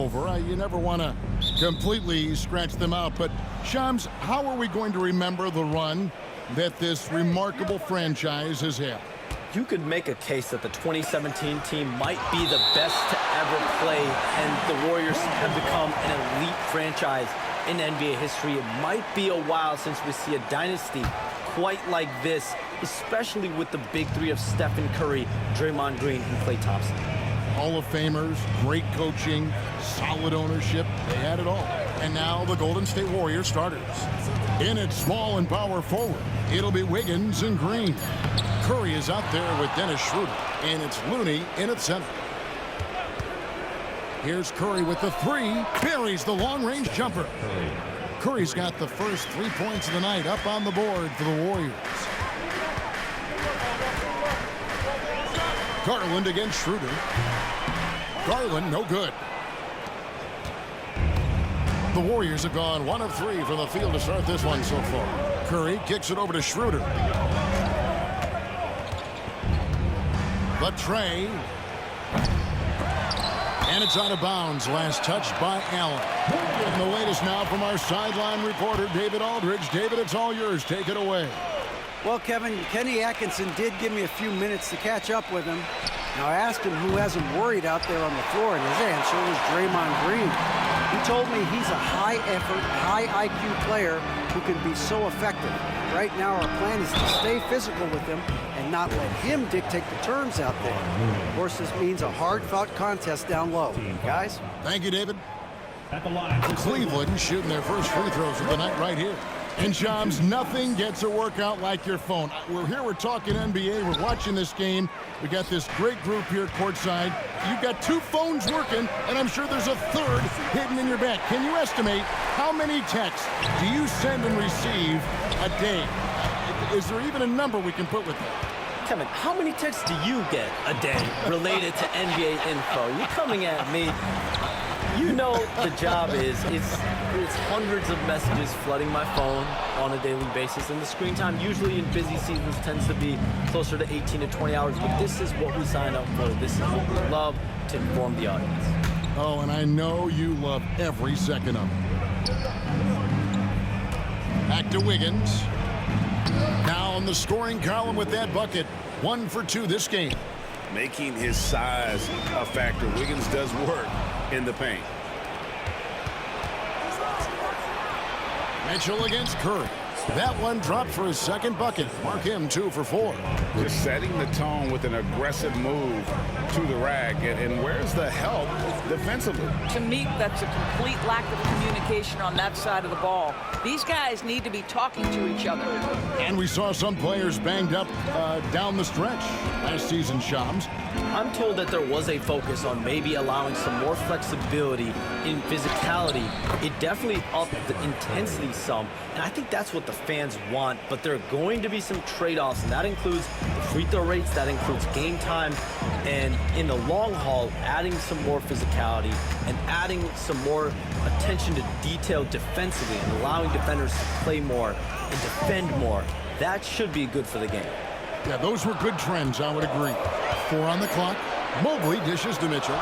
over. You never want to completely scratch them out. But, Shams, how are we going to remember the run that this remarkable franchise has had? You could make a case that the 2017 team might be the best to ever play, and the Warriors have become an elite franchise in NBA history. It might be a while since we see a dynasty quite like this, especially with the big three of Stephen Curry, Draymond Green, and Klay Thompson. Hall of Famers, great coaching, solid ownership. They had it all. And now the Golden State Warriors starters. In at small and power forward, it'll be Wiggins and Green. Curry is out there with Dennis Schroeder, and it's Looney in at center. Here's Curry with the three, buries the long-range jumper. Curry's got the first 3 points of the night up on the board for the Warriors. Garland against Schroeder. Garland, no good. The Warriors have gone 1 of 3 from the field to start this one so far. Curry kicks it over to Schroeder. The tray. And it's out of bounds. Last touched by Allen. And the latest now from our sideline reporter, David Aldridge. David, it's all yours. Take it away. Well, Kevin, Kenny Atkinson did give me a few minutes to catch up with him. Now, I asked him who has him worried out there on the floor, and his answer was Draymond Green. He told me he's a high-effort, high-IQ player who can be so effective. Right now, our plan is to stay physical with him and not let him dictate the terms out there. Of course, this means a hard-fought contest down low. Guys? Thank you, David. Cleveland shooting their first free throws of the night right here. And, Shams, nothing gets a workout like your phone. We're here, we're talking NBA, we're watching this game. We got this great group here courtside. You've got 2 phones working, and I'm sure there's a third hidden in your bag. Can you estimate how many texts do you send and receive a day? Is there even a number we can put with that? Kevin, how many texts do you get a day related to NBA info? You're coming at me. You know the job is, it's hundreds of messages flooding my phone on a daily basis, and the screen time usually in busy seasons tends to be closer to 18 to 20 hours, but this is what we sign up for. This is what we love to inform the audience. Oh, and I know you love every second of it. Back to Wiggins. Now on the scoring column with that bucket. 1 for 2 this game. Making his size a factor. Wiggins does work in the paint. Mitchell against Curry. That one dropped for his second bucket. Mark him 2 for 4. Just setting the tone with an aggressive move to the rack. And where's the help defensively? To me, that's a complete lack of communication on that side of the ball. These guys need to be talking to each other. And we saw some players banged up down the stretch last season, Shams. I'm told that there was a focus on maybe allowing some more flexibility in physicality. It definitely upped the intensity some, and I think that's what the fans want, but there are going to be some trade-offs, and that includes the free throw rates, that includes game time, and in the long haul, adding some more physicality and adding some more attention to detail defensively and allowing defenders to play more and defend more. That should be good for the game. Yeah, those were good trends, I would agree. 4 on the clock. Mobley dishes to Mitchell.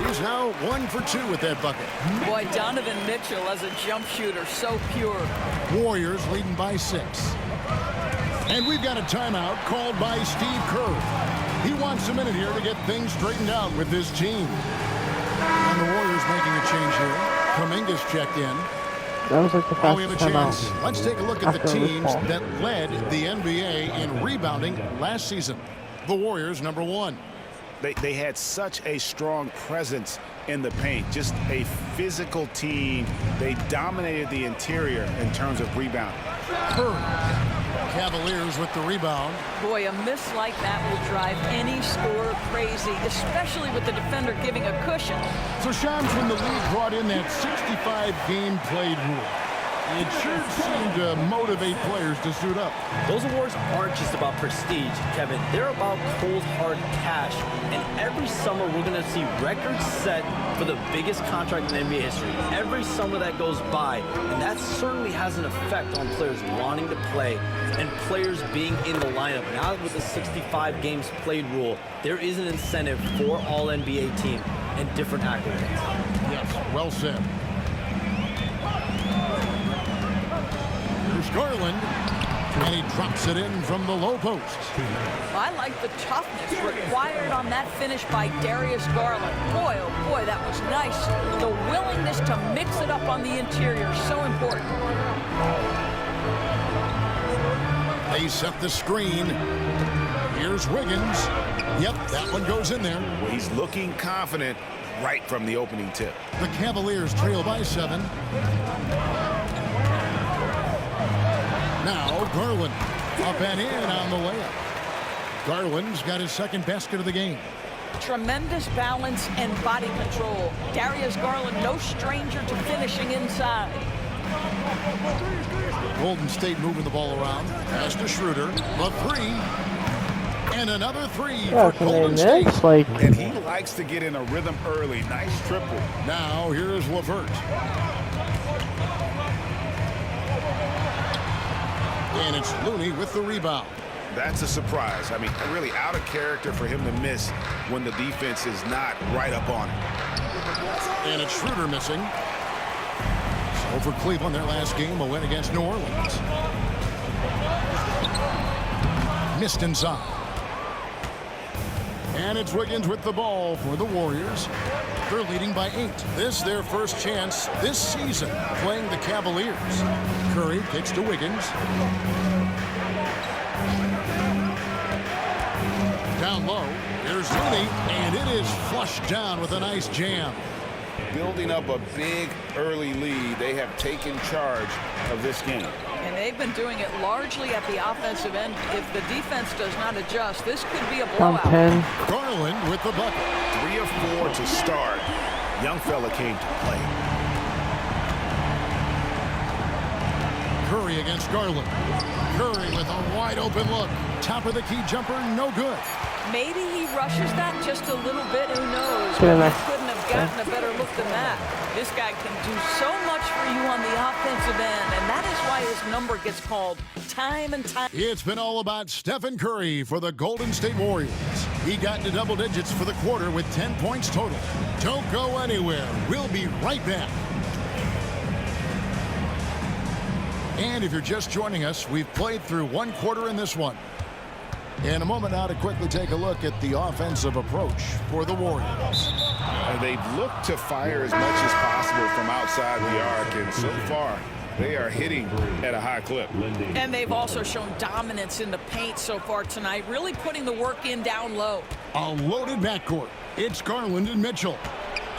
He's now 1 for 2 with that bucket. Boy, Donovan Mitchell as a jump shooter, so pure. Warriors leading by 6. And we've got a timeout called by Steve Kerr. He wants a minute here to get things straightened out with this team. And the Warriors making a change here. Kuminga's checked in. That was like the Oh, we have a fastest chance. timeout Let's take a look at the after teams recall. that led the NBA in rebounding last season. The Warriors, number 1. They had such a strong presence in the paint, just a physical team. They dominated the interior in terms of rebounding. Curry. Cavaliers with the rebound. Boy, a miss like that will drive any scorer crazy, especially with the defender giving a cushion. So, Shams, when the league brought in that 65 game played rule, it sure seemed to motivate players to suit up. Those awards aren't just about prestige, Kevin. They're about cold, hard cash. And every summer, we're going to see records set for the biggest contract in NBA history. Every summer that goes by. And that certainly has an effect on players wanting to play and players being in the lineup. Now with the 65 games played rule, there is an incentive for all NBA teams and different accolades. Yes, well said. Here's Garland, and he drops it in from the low post. I like the toughness required on that finish by Darius Garland. Boy, oh boy, that was nice. The willingness to mix it up on the interior, so important. They set the screen. Here's Wiggins. Yep, that one goes in there. Well, he's looking confident right from the opening tip. The Cavaliers trail by 7. Now Garland up and in on the layup. Garland's got his second basket of the game. Tremendous balance and body control. Darius Garland, no stranger to finishing inside. Golden State moving the ball around. Pass to Schroeder. The 3. And another 3 for Golden State. And he likes to get in a rhythm early. Nice triple. Now here's LeVert. And it's Looney with the rebound. That's a surprise. I mean, really out of character for him to miss when the defense is not right up on him. And it's Schroeder missing. So for Cleveland, their last game, a win against New Orleans. Missed inside. And it's Wiggins with the ball for the Warriors. They're leading by 8. This their first chance this season playing the Cavaliers. Curry kicks to Wiggins. Down low, here's Looney, and it is flushed down with a nice jam. Building up a big early lead, they have taken charge of this game. And they've been doing it largely at the offensive end. If the defense does not adjust, this could be a blowout. Garland with the bucket. 3 of 4 to start. Young fella came to play. Curry against Garland. Curry with a wide open look. Top of the key jumper, no good. Maybe he rushes that just a little bit. Who knows? But he couldn't have gotten a better look than that. This guy can do so much for you on the offensive end, and that is why his number gets called time and time. It's been all about Stephen Curry for the Golden State Warriors. He got into double digits for the quarter with 10 points total. Don't go anywhere. We'll be right back. And if you're just joining us, we've played through one quarter in this one. In a moment now to quickly take a look at the offensive approach for the Warriors. They've looked to fire as much as possible from outside the arc, and so far they are hitting at a high clip. And they've also shown dominance in the paint so far tonight, really putting the work in down low. A loaded backcourt. It's Garland and Mitchell.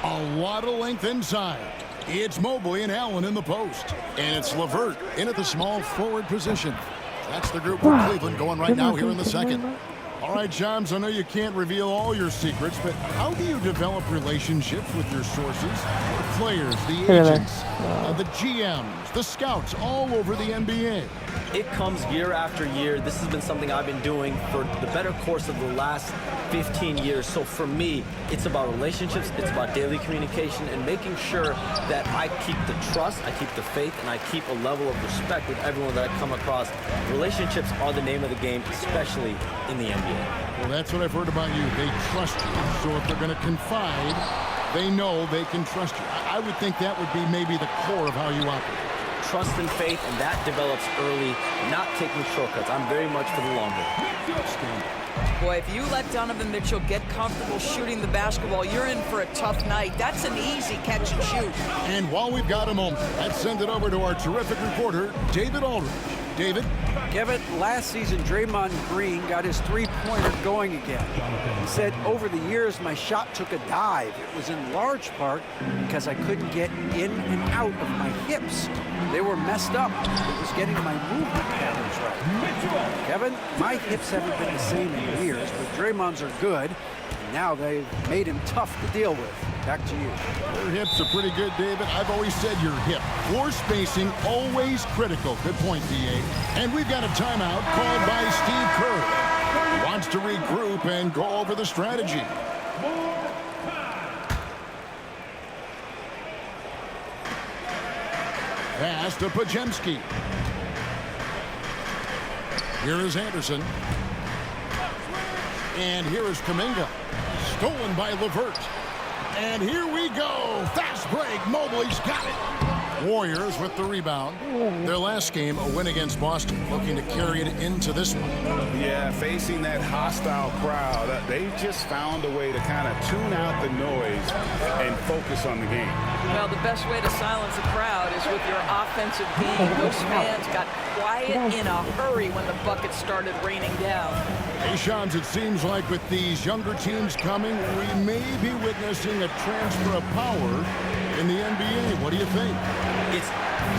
A lot of length inside. It's Mobley and Allen in the post. And it's LeVert in at the small forward position. That's the group for Cleveland going right now here in the second. All right, Shams, I know you can't reveal all your secrets, but how do you develop relationships with your sources, the players, the agents, the GMs, the scouts all over the NBA? It comes year after year. This has been something I've been doing for the better course of the last 15 years. So for me, it's about relationships, it's about daily communication, and making sure that I keep the trust, I keep the faith, and I keep a level of respect with everyone that I come across. Relationships are the name of the game, especially in the NBA. Well, that's what I've heard about you. They trust you. So if they're going to confide, they know they can trust you. I would think that would be maybe the core of how you operate. Trust and faith, and that develops early, not taking shortcuts. I'm very much for the long haul. Boy, if you let Donovan Mitchell get comfortable shooting the basketball, you're in for a tough night. That's an easy catch and shoot. And while we've got a moment, let's send it over to our terrific reporter, David Aldridge. David? Kevin, last season, Draymond Green got his three-pointer going again. He said, over the years, my shot took a dive. It was in large part because I couldn't get in and out of my hips. They were messed up. It was getting my movement patterns right. Kevin, my hips haven't been the same in years, but Draymond's are good. And now they've made him tough to deal with. Back to you. Your hips are pretty good, David. I've always said your hip. Floor spacing, always critical. Good point, DA. And we've got a timeout called by Steve Kerr. He wants to regroup and go over the strategy. Pass to Podziemski. Here is Anderson. And here is Kuminga. Stolen by LeVert. And here we go. Fast break. Mobley's got it. Warriors with the rebound. Their last game, a win against Boston, looking to carry it into this one. Yeah, facing that hostile crowd, they just found a way to kind of tune out the noise and focus on the game. Well, the best way to silence a crowd is with your offensive game. Those fans got quiet in a hurry when the buckets started raining down. Hey, Shams, it seems like with these younger teams coming, we may be witnessing a transfer of power in the NBA. What do you think? It's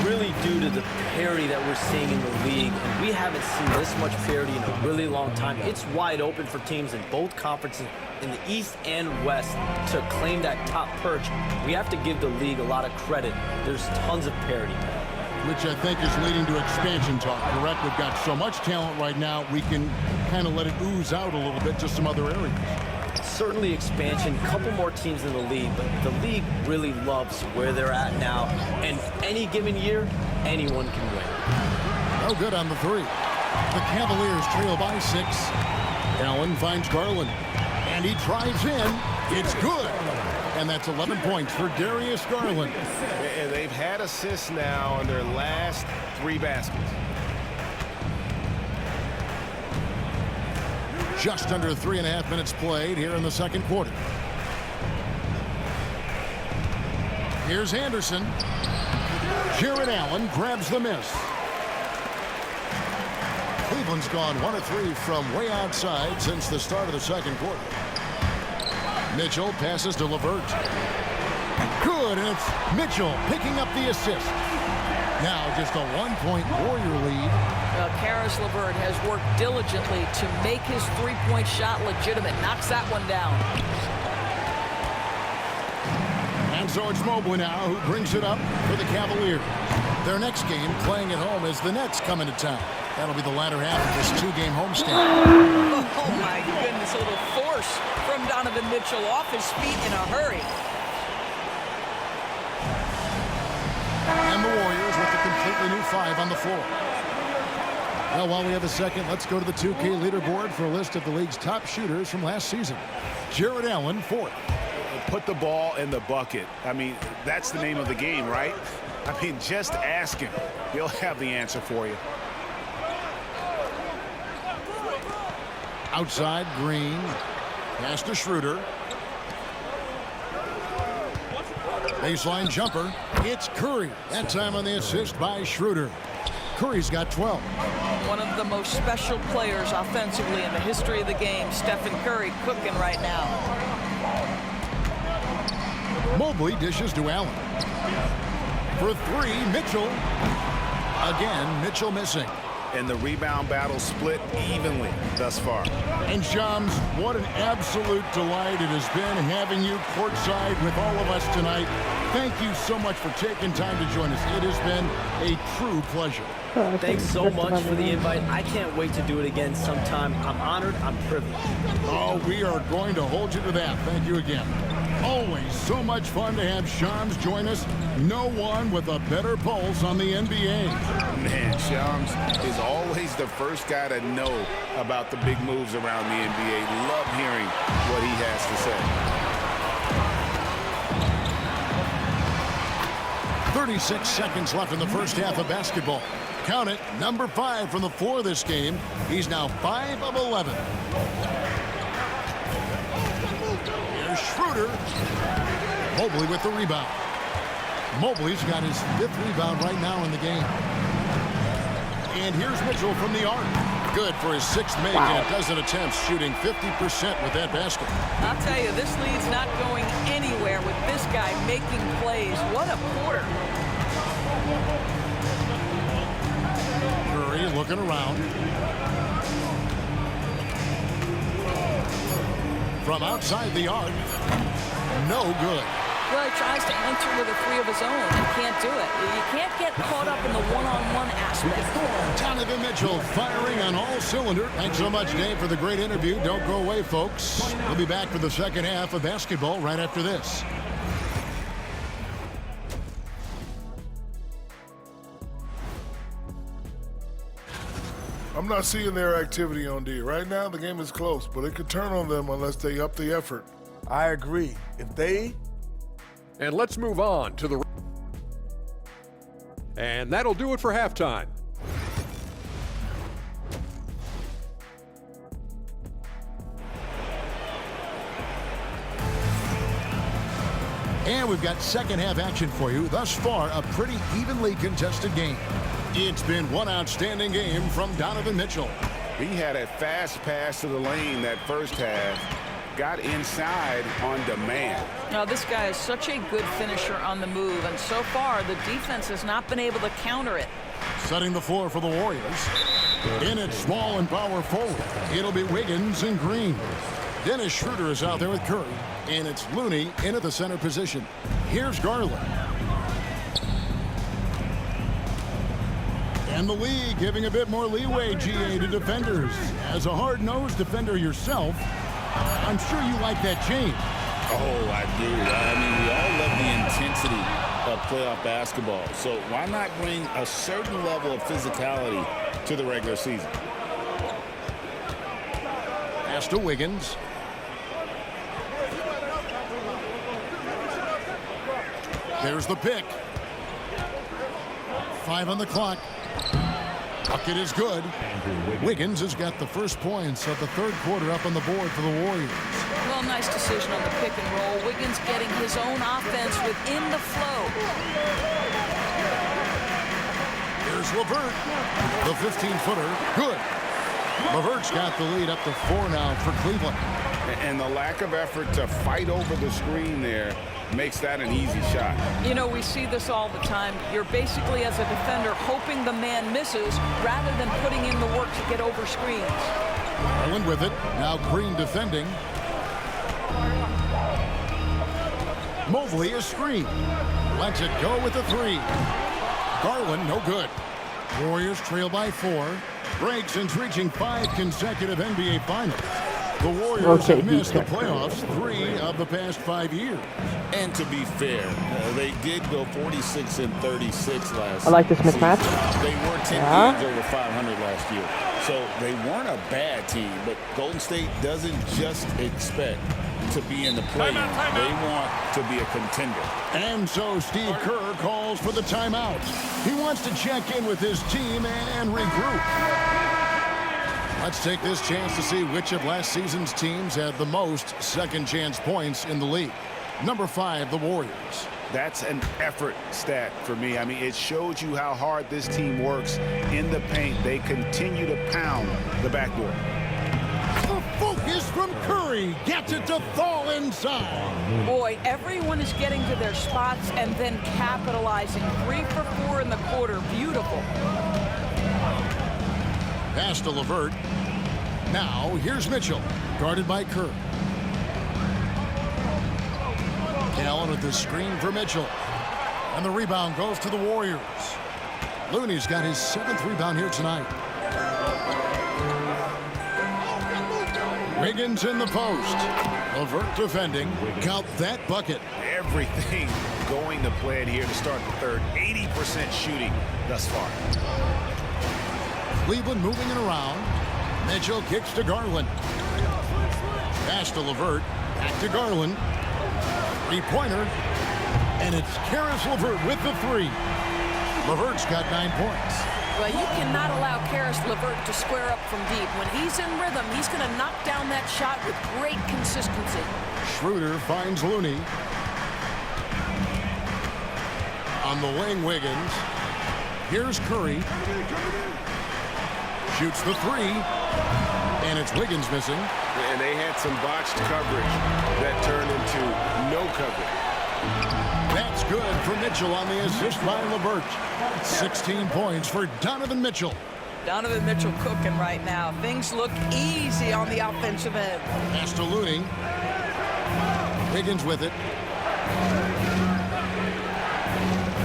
really due to the parity that we're seeing in the league, and we haven't seen this much parity in a really long time. It's wide open for teams in both conferences, in the East and West, to claim that top perch. We have to give the league a lot of credit. There's tons of parity. Which I think is leading to expansion talk, correct? We've got so much talent right now, we can kind of let it ooze out a little bit to some other areas. Certainly expansion, a couple more teams in the league, but the league really loves where they're at now. And any given year, anyone can win. No good on the three. The Cavaliers trail by 6. Allen finds Garland, and he drives in. It's good. And that's 11 points for Darius Garland. And they've had assists now on their last 3 baskets. Just under 3.5 minutes played here in the second quarter. Here's Anderson. Jared Allen grabs the miss. Cleveland's gone 1 of 3 from way outside since the start of the second quarter. Mitchell passes to LeVert. Good, and it's Mitchell picking up the assist. Now just a 1-point Warrior lead. Karis LeVert has worked diligently to make his three-point shot legitimate. Knocks that one down. And so it's Mobley now who brings it up for the Cavaliers. Their next game, playing at home, as the Nets come into town. That'll be the latter half of this 2-game homestand. Oh, my goodness. A little force from Donovan Mitchell off his feet in a hurry. And the Warriors with a completely new 5 on the floor. Well, while we have a second, let's go to the 2K leaderboard for a list of the league's top shooters from last season. Jared Allen, 4th. Put the ball in the bucket. I mean, that's the name of the game, right? I mean, just ask him. He'll have the answer for you. Outside, Green. Pass to Schroeder. Baseline jumper. It's Curry. That time on the assist by Schroeder. Curry's got 12. One of the most special players offensively in the history of the game, Stephen Curry, cooking right now. Mobley dishes to Allen. For 3, Mitchell. Again, Mitchell missing. And the rebound battle split evenly thus far. And Shams, what an absolute delight it has been having you courtside with all of us tonight. Thank you so much for taking time to join us. It has been a true pleasure. Thanks so much for the invite. I can't wait to do it again sometime. I'm honored. I'm privileged. Oh, we are going to hold you to that. Thank you again. Always so much fun to have Shams join us. No one with a better pulse on the NBA. Man, Shams is always the first guy to know about the big moves around the NBA. Love hearing what he has to say. 36 seconds left in the first half of basketball. Count it, number 5 from the floor this game. He's now 5 of 11. Here's Schroeder. Mobley with the rebound. Mobley's got his 5th rebound right now in the game. And here's Mitchell from the arc. Good for his 6th make and a dozen attempts, shooting 50% with that basket. I'll tell you, this lead's not going anywhere with this guy making plays. What a quarter. Curry looking around. From outside the arc. No good. Well, he tries to enter with a 3 of his own and can't do it. You can't get caught up in the one-on-one aspect. Donovan Mitchell firing on all cylinders. Thanks so much, Dave, for the great interview. Don't go away, folks. We'll be back for the second half of basketball right after this. I'm not seeing their activity on D. Right now, the game is close, but it could turn on them unless they up the effort. I agree. If they And let's move on to the... And that'll do it for halftime. And we've got second half action for you. Thus far, a pretty evenly contested game. It's been one outstanding game from Donovan Mitchell. He had a fast pass to the lane that first half. Got inside on demand. Now, this guy is such a good finisher on the move, and so far, the defense has not been able to counter it. Setting the floor for the Warriors. In at small and power forward, it'll be Wiggins and Green. Dennis Schroeder is out there with Curry, and it's Looney in at the center position. Here's Garland. And the league giving a bit more leeway, GA, to defenders. As a hard-nosed defender yourself, I'm sure you like that change. Oh, I do. I mean, we all love the intensity of playoff basketball. So why not bring a certain level of physicality to the regular season? Pass to Wiggins. There's the pick. 5 on the clock. Bucket is good. Wiggins has got the first points of the third quarter up on the board for the Warriors. Well, nice decision on the pick and roll. Wiggins getting his own offense within the flow. Here's LeVert. The 15-footer. Good. LeVert's got the lead up to 4 now for Cleveland. And the lack of effort to fight over the screen there makes that an easy shot. You know, we see this all the time. You're basically, as a defender, hoping the man misses rather than putting in the work to get over screens. Garland with it. Now Green defending. Mobley is screened. Lets it go with the 3. Garland, no good. Warriors trail by 4. Breaks since reaching 5 consecutive NBA Finals. The Warriors have missed the playoffs 3 of the past 5 years. And to be fair, they did go 46-36 last I like this mismatch. season. They were 10 games over 500 last year. So they weren't a bad team, but Golden State doesn't just expect to be in the play-in. They want to be a contender. And so Steve Kerr calls for the timeout. He wants to check in with his team and regroup. Let's take this chance to see which of last season's teams had the most second chance points in the league. Number 5, the Warriors. That's an effort stat for me. I mean, it shows you how hard this team works in the paint. They continue to pound the backboard. The focus from Curry gets it to fall inside. Boy, everyone is getting to their spots and then capitalizing. 3 for 4 in the quarter. Beautiful. Pass to LeVert. Now, here's Mitchell, guarded by Kerr. Allen with the screen for Mitchell. And the rebound goes to the Warriors. Looney's got his 7th rebound here tonight. Wiggins in the post. LeVert defending. Count that bucket. Everything going to plan here to start the third. 80% shooting thus far. Cleveland moving it around. Mitchell kicks to Garland. Pass to LeVert. Back to Garland. 3-pointer. And it's Karis LeVert with the 3. LeVert's got 9 points. Well, you cannot allow Karis LeVert to square up from deep. When he's in rhythm, he's going to knock down that shot with great consistency. Schroeder finds Looney. On the wing, Wiggins. Here's Curry. Shoots the 3. And it's Wiggins missing. And they had some botched coverage that turned into no coverage. That's good for Mitchell on the assist by LeVert. 16 points for Donovan Mitchell. Donovan Mitchell cooking right now. Things look easy on the offensive end. Pass to Looney. Wiggins with it.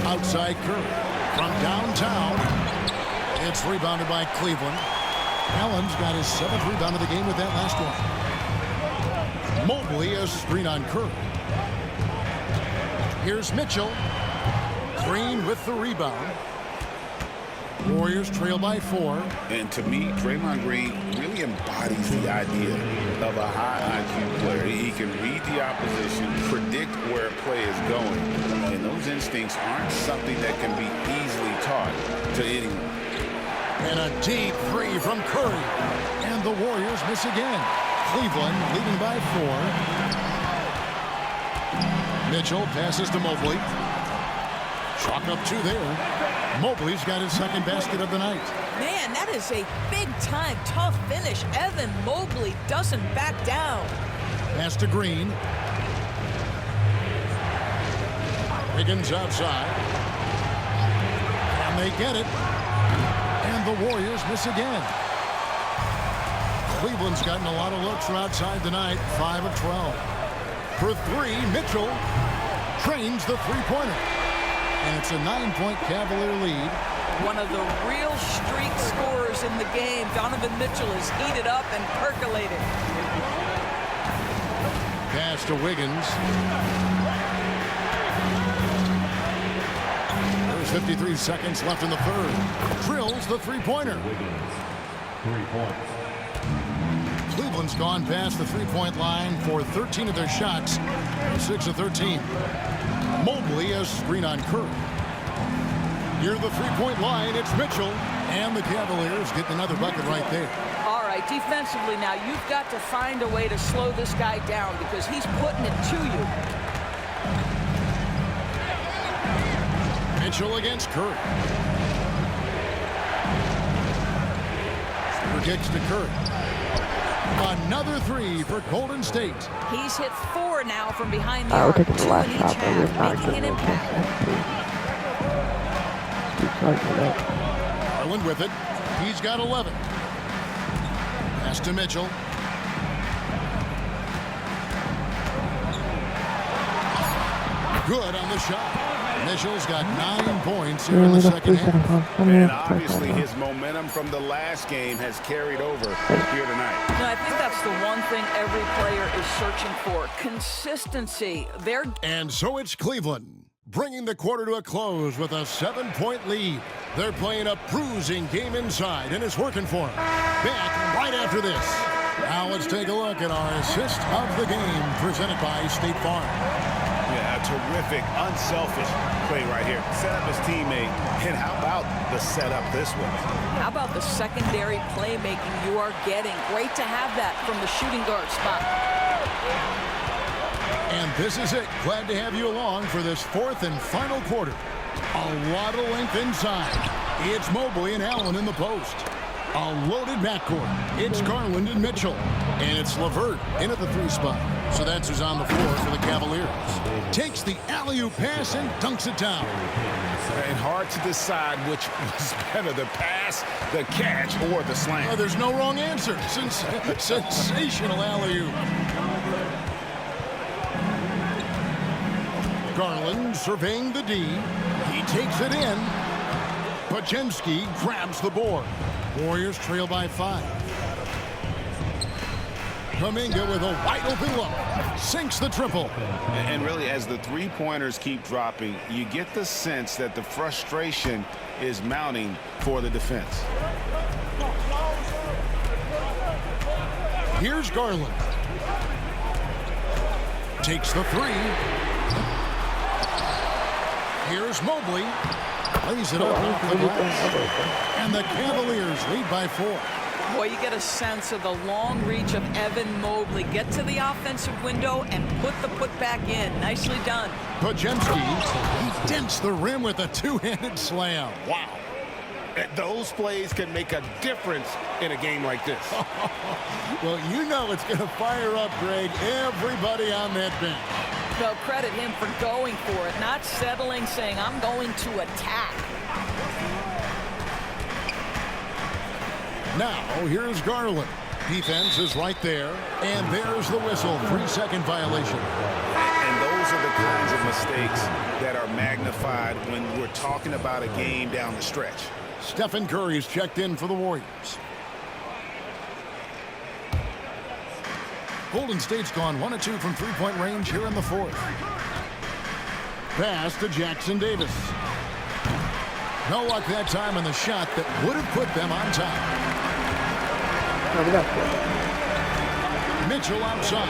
Outside Curry. From downtown. It's rebounded by Cleveland. Allen's got his 7th rebound of the game with that last one. Mobley a screen on Curry. Here's Mitchell. Green with the rebound. Warriors trail by 4. And to me, Draymond Green really embodies the idea of a high IQ player. He can read the opposition, predict where a play is going, and those instincts aren't something that can be easily taught to anyone. And a deep 3 from Curry. And the Warriors miss again. Cleveland leading by 4. Mitchell passes to Mobley. Chalk up 2 there. Mobley's got his second basket of the night. Man, that is a big-time, tough finish. Evan Mobley doesn't back down. Pass to Green. Wiggins outside. And they get it. And the Warriors miss again. Cleveland's gotten a lot of looks from outside tonight. 5 of 12. For 3, Mitchell trains the three-pointer. And it's a 9-point Cavalier lead. One of the real streak scorers in the game. Donovan Mitchell is heated up and percolated. Pass to Wiggins. There's 53 seconds left in the third. Drills the three-pointer. 3 points. Cleveland's gone past the three-point line for 13 of their shots. 6 of 13. Mobley has screen on Curry. Near the three-point line, it's Mitchell. And the Cavaliers get another bucket right there. All right, defensively now, you've got to find a way to slow this guy down because he's putting it to you. Mitchell against Curry. Kicks to Curry. Another 3 for Golden State. He's hit 4 now from behind the arc, 2 in each half, making an impact. Garland with it. He's got 11. Pass to Mitchell. Good on the shot. Mitchell's got 9 points here in the second half. And obviously his momentum from the last game has carried over here tonight. No, I think that's the one thing every player is searching for. Consistency. And so it's Cleveland, bringing the quarter to a close with a 7-point lead. They're playing a bruising game inside, and it's working for them. Back right after this. Now let's take a look at our assist of the game, presented by State Farm. Yeah, a terrific, unselfish play right here. Set up his teammate, and how about the setup this way? How about the secondary playmaking you are getting? Great to have that from the shooting guard spot. And this is it. Glad to have you along for this 4th and final quarter. A lot of length inside. It's Mobley and Allen in the post. A loaded backcourt. It's Garland and Mitchell. And it's LeVert in at the 3 spot. So that's who's on the floor for the Cavaliers. Takes the alley-oop pass and dunks it down. And hard to decide which was better, the pass, the catch, or the slam. Oh, there's no wrong answer. Sensational alley-oop. Garland surveying the D. He takes it in. Pajemski grabs the board. Warriors trail by 5. Kuminga with a wide open look. Sinks the triple. And really, as the three-pointers keep dropping, you get the sense that the frustration is mounting for the defense. Here's Garland. Takes the 3. Here's Mobley. Lays it up off the glass. And the Cavaliers lead by 4. Boy, you get a sense of the long reach of Evan Mobley. Get to the offensive window and put the putback in. Nicely done. Pajemski, he dents the rim with a 2-handed slam. Wow. Those plays can make a difference in a game like this. Well, you know it's going to fire up, Greg, everybody on that bench. They'll credit him for going for it, not settling, saying, I'm going to attack. Now, here's Garland. Defense is right there, and there's the whistle. 3-second violation. And those are the kinds of mistakes that are magnified when we're talking about a game down the stretch. Stephen Curry's checked in for the Warriors. Golden State's gone 1 of 2 from three-point range here in the 4th. Pass to Jackson Davis. No luck that time on the shot that would have put them on top. Mitchell outside.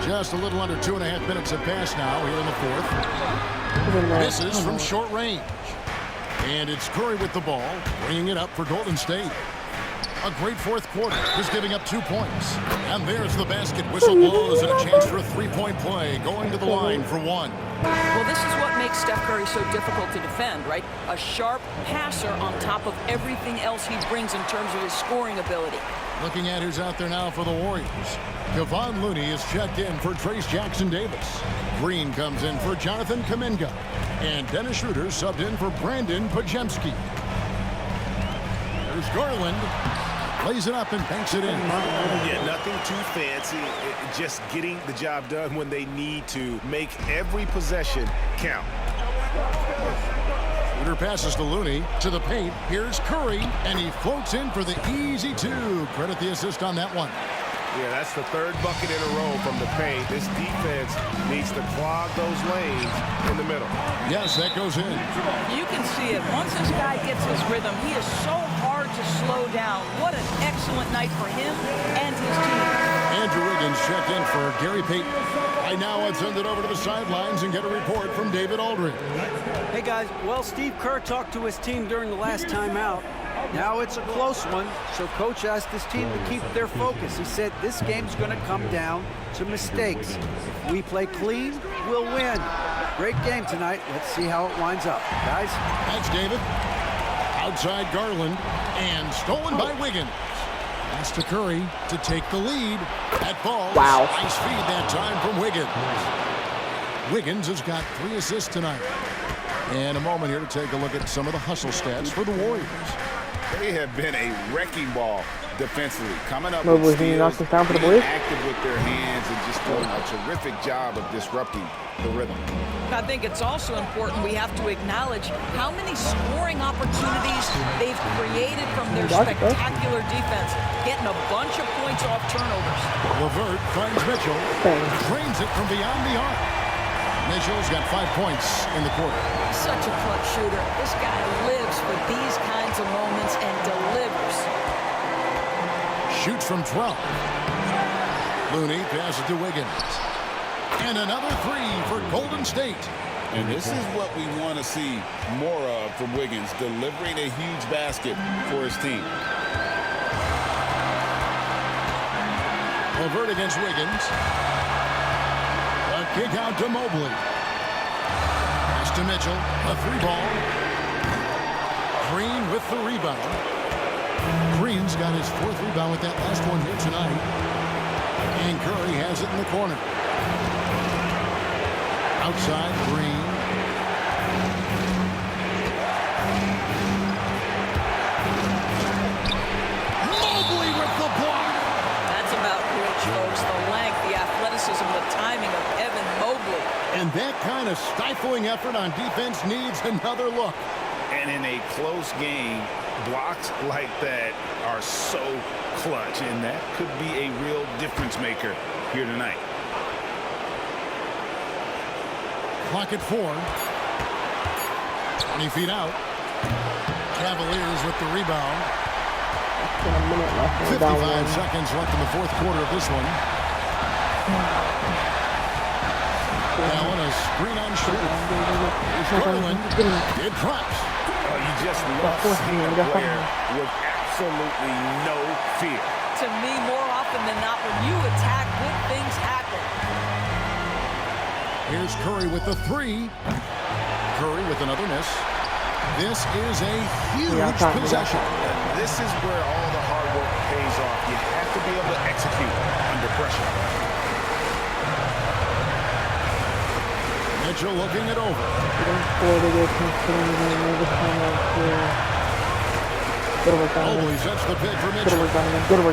Just a little under 2.5 minutes have passed now here in the fourth. Misses from short range. And it's Curry with the ball, bringing it up for Golden State. A great fourth quarter, just giving up 2 points. And there's the basket. Whistle blows and a chance for a three-point play, going to the line for one. Well, this is what makes Steph Curry so difficult to defend, right? A sharp passer on top of everything else he brings in terms of his scoring ability. Looking at who's out there now for the Warriors. Kevon Looney is checked in for Trace Jackson-Davis. Green comes in for Jonathan Kuminga. And Dennis Schroeder subbed in for Brandon Pajemski. There's Garland. Lays it up and banks it in. Yeah, nothing too fancy. Just getting the job done when they need to. Make every possession count. Schroeder passes to Looney. To the paint. Here's Curry. And he floats in for the easy two. Credit the assist on that one. Yeah, that's the third bucket in a row from the paint. This defense needs to clog those lanes in the middle. Yes, that goes in. You can see it. Once this guy gets his rhythm, he is so hard to slow down. What an excellent night for him and his team. Andrew Wiggins checked in for Gary Payton. Right now, let's send it over to the sidelines and get a report from David Aldridge. Hey, guys. Well, Steve Kerr talked to his team during the last timeout. Now it's a close one, so Coach asked his team to keep their focus. He said this game's going to come down to mistakes. If we play clean, we'll win. Great game tonight. Let's see how it winds up. Guys? Thanks, David. Outside Garland, and stolen by Wiggins. Pass to Curry to take the lead. That ball. Wow. Nice feed that time from Wiggins. Wiggins has got 3 assists tonight. And a moment here to take a look at some of the hustle stats for the Warriors. They have been a wrecking ball defensively, coming up Mobley, with can you knock steals, this down for the being Blues? active with their hands, and just doing a terrific job of disrupting the rhythm. I think it's also important we have to acknowledge how many scoring opportunities they've created from their spectacular defense, getting a bunch of points off turnovers. LeVert finds Mitchell, drains it from beyond the arc. Mitchell's got 5 points in the quarter. Such a clutch shooter. This guy lives for these kinds of moments and delivers. Shoots from 12. Looney passes to Wiggins. And another 3 for Golden State. And this is what we want to see more of from Wiggins, delivering a huge basket for his team. LeVert against Wiggins. A kick out to Mobley. Pass to Mitchell. A 3-ball. Green with the rebound. Green's got his 4th rebound with that last one here tonight. And Curry has it in the corner. Outside, Green. Mobley with the block. That's about rich, folks. The length, the athleticism, the timing of Evan Mobley. And that kind of stifling effort on defense needs another look. And in a close game, blocks like that are so clutch, and that could be a real difference maker here tonight. Clock at 4. 20 feet out. Cavaliers with the rebound. 55 seconds left in the 4th quarter of this one. Allen, a screen on Schroeder. Garland. It drops. You just love seeing a player with absolutely no fear. To me, more often than not, when you attack, good things happen. Here's Curry with the 3. Curry with another miss. This is a huge possession. And this is where all the hard work pays off. You have to be able to execute under pressure. Mitchell looking it over. Mobley sets the pick for Mitchell. Good.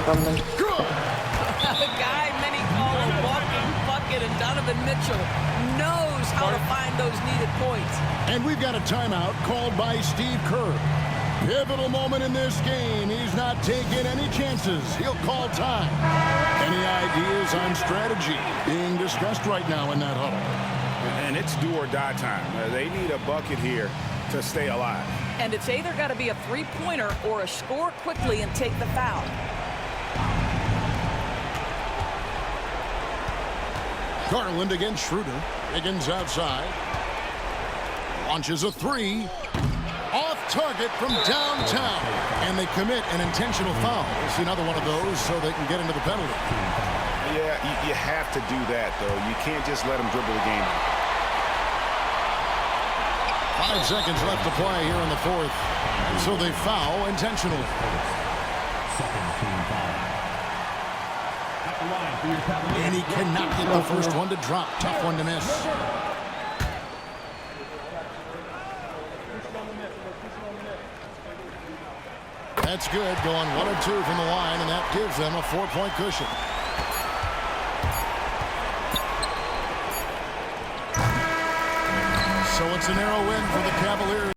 The guy many call a walking bucket, and Donovan Mitchell knows how to find those needed points. And we've got a timeout called by Steve Kerr. Pivotal moment in this game. He's not taking any chances. He'll call time. Any ideas on strategy being discussed right now in that huddle? And it's do or die time. They need a bucket here to stay alive. And it's either got to be a three-pointer or a score quickly and take the foul. Garland against Schroeder. Higgins outside. Launches a three. Off target from downtown. And they commit an intentional foul. We'll see another one of those so they can get into the penalty. Yeah, you have to do that, though. You can't just let them dribble the game. 5 seconds left to play here in the fourth. And so they foul intentionally. And he cannot get the first one to drop. Tough one to miss. That's good. Going 1 of 2 from the line, and that gives them a 4-point cushion. So it's a narrow win for the Cavaliers.